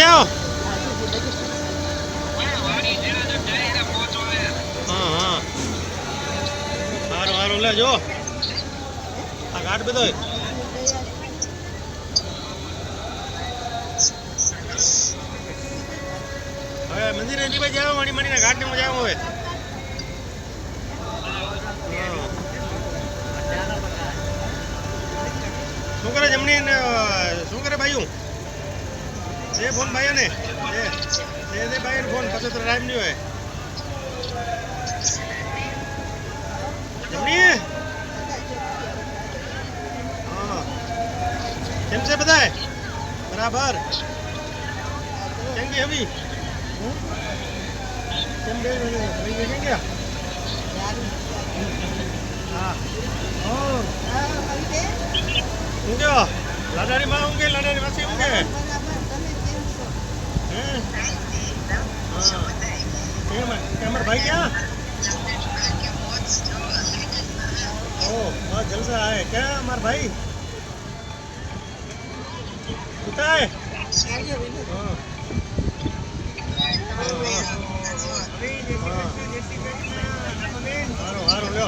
આવો હા હા સારું સારું લે જો આ ઘાટ બધો હવે મંદિરે દીવા જાવ મણી મણીના ઘાટને મજા આવે હવે શું કરે જમણી શું કરે ભાઈઓ દે ફોન ભાઈઓ ને દે ભાઈ ફોન પછી તો ટાઈમ નહીં હોય જમણી હા કેમ છે બધાય બરાબર કેમ કે હવી કેમ બે ભાઈ કેમ ગયા હા ઊંઘ્યો લાડાની માં ઊંઘે લાડાની માસી ઊંઘે અમારા ભાઈ ક્યાં ઓ बहुत जलसा है क्या हमारा भाई कितना है हारो हारो लो